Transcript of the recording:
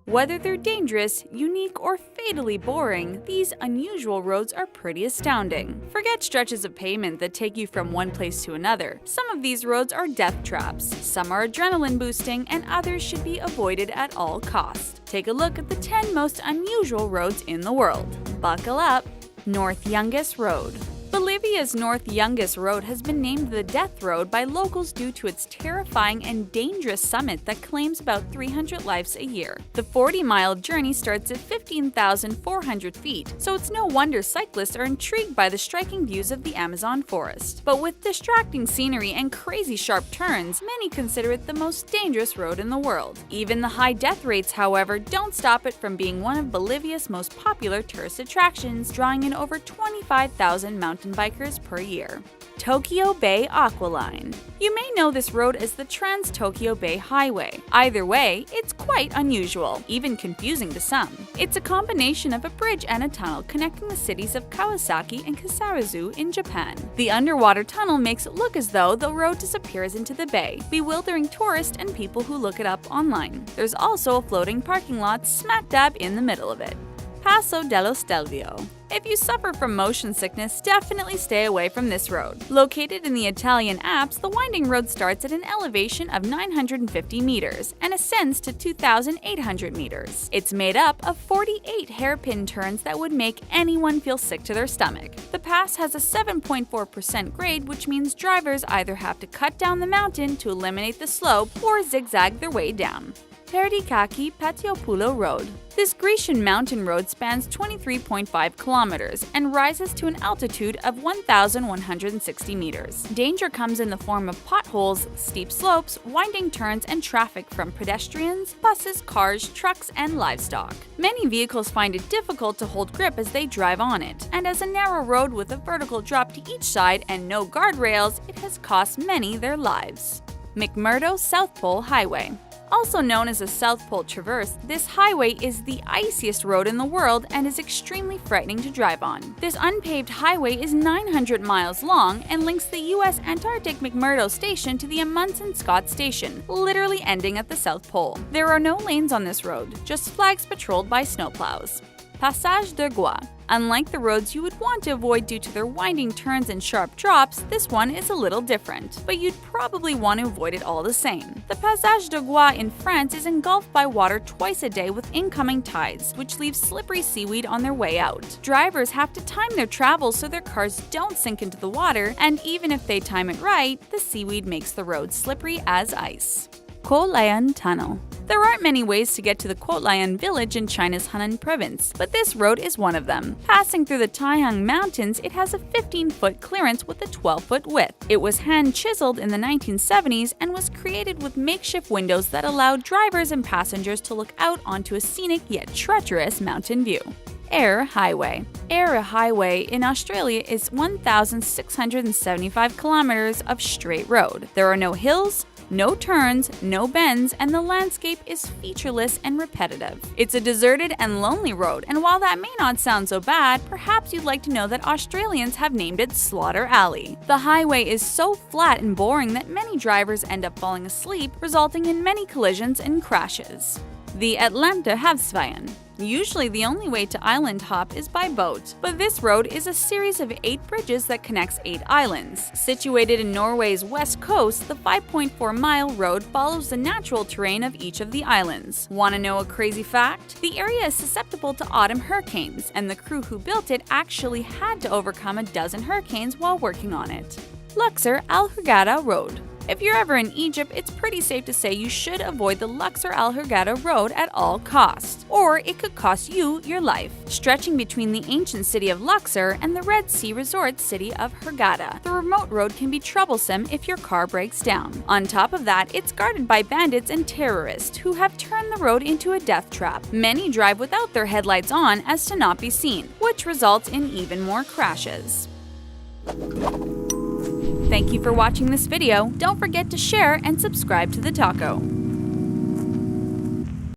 Whether they're dangerous, unique, or fatally boring, these unusual roads are pretty astounding. Forget stretches of pavement that take you from one place to another. Some of these roads are death traps, some are adrenaline boosting, and others should be avoided at all costs. Take a look at the 10 most unusual roads in the world. Buckle up! North Youngest Road. Bolivia's North Youngest Road has been named the Death Road by locals due to its terrifying and dangerous summit that claims about 300 lives a year. The 40-mile journey starts at 15,400 feet, so it's no wonder cyclists are intrigued by the striking views of the Amazon forest. But with distracting scenery and crazy sharp turns, many consider it the most dangerous road in the world. Even the high death rates, however, don't stop it from being one of Bolivia's most popular tourist attractions, drawing in over 25,000 mountain bikers per year. Tokyo Bay Aqua Line. You may know this road as the Trans-Tokyo Bay Highway. Either way, it's quite unusual, even confusing to some. It's a combination of a bridge and a tunnel connecting the cities of Kawasaki and Kusarazu in Japan. The underwater tunnel makes it look as though the road disappears into the bay, bewildering tourists and people who look it up online. There's also a floating parking lot smack dab in the middle of it. Paso dello Stelvio. If you suffer from motion sickness, definitely stay away from this road. Located in the Italian Alps, the winding road starts at an elevation of 950 meters and ascends to 2,800 meters. It's made up of 48 hairpin turns that would make anyone feel sick to their stomach. The pass has a 7.4% grade, which means drivers either have to cut down the mountain to eliminate the slope or zigzag their way down. Perikaki Patiopulo Road. This Grecian mountain road spans 23.5 kilometers and rises to an altitude of 1,160 meters. Danger comes in the form of potholes, steep slopes, winding turns, and traffic from pedestrians, buses, cars, trucks, and livestock. Many vehicles find it difficult to hold grip as they drive on it, and as a narrow road with a vertical drop to each side and no guardrails, it has cost many their lives. McMurdo South Pole Highway. Also known as a South Pole Traverse, this highway is the iciest road in the world and is extremely frightening to drive on. This unpaved highway is 900 miles long and links the U.S. Antarctic McMurdo Station to the Amundsen Scott Station, literally ending at the South Pole. There are no lanes on this road, just flags patrolled by snowplows. Passage de Gois. Unlike the roads you would want to avoid due to their winding turns and sharp drops, this one is a little different, but you'd probably want to avoid it all the same. The Passage de Gois in France is engulfed by water twice a day with incoming tides, which leaves slippery seaweed on their way out. Drivers have to time their travels so their cars don't sink into the water, and even if they time it right, the seaweed makes the road slippery as ice. Kolayan Tunnel. There aren't many ways to get to the Kolayan village in China's Henan province, but this road is one of them. Passing through the Taihang Mountains, it has a 15-foot clearance with a 12-foot width. It was hand-chiseled in the 1970s and was created with makeshift windows that allowed drivers and passengers to look out onto a scenic yet treacherous mountain view. Eyre Highway. Eyre Highway in Australia is 1,675 kilometers of straight road. There are no hills, no turns, no bends, and the landscape is featureless and repetitive. It's a deserted and lonely road, and while that may not sound so bad, perhaps you'd like to know that Australians have named it Slaughter Alley. The highway is so flat and boring that many drivers end up falling asleep, resulting in many collisions and crashes. The Atlanterhavsveien. Usually the only way to island hop is by boat, but this road is a series of 8 bridges that connects 8 islands. Situated in Norway's west coast, the 5.4-mile road follows the natural terrain of each of the islands. Want to know a crazy fact? The area is susceptible to autumn hurricanes, and the crew who built it actually had to overcome a dozen hurricanes while working on it. Luxor Al Hurghada Road. If you're ever in Egypt, it's pretty safe to say you should avoid the Luxor Al Hurghada Road at all costs, or it could cost you your life. Stretching between the ancient city of Luxor and the Red Sea resort city of Hurghada, the remote road can be troublesome if your car breaks down. On top of that, it's guarded by bandits and terrorists who have turned the road into a death trap. Many drive without their headlights on as to not be seen, which results in even more crashes. Thank you for watching this video. Don't forget to share and subscribe to the Taco.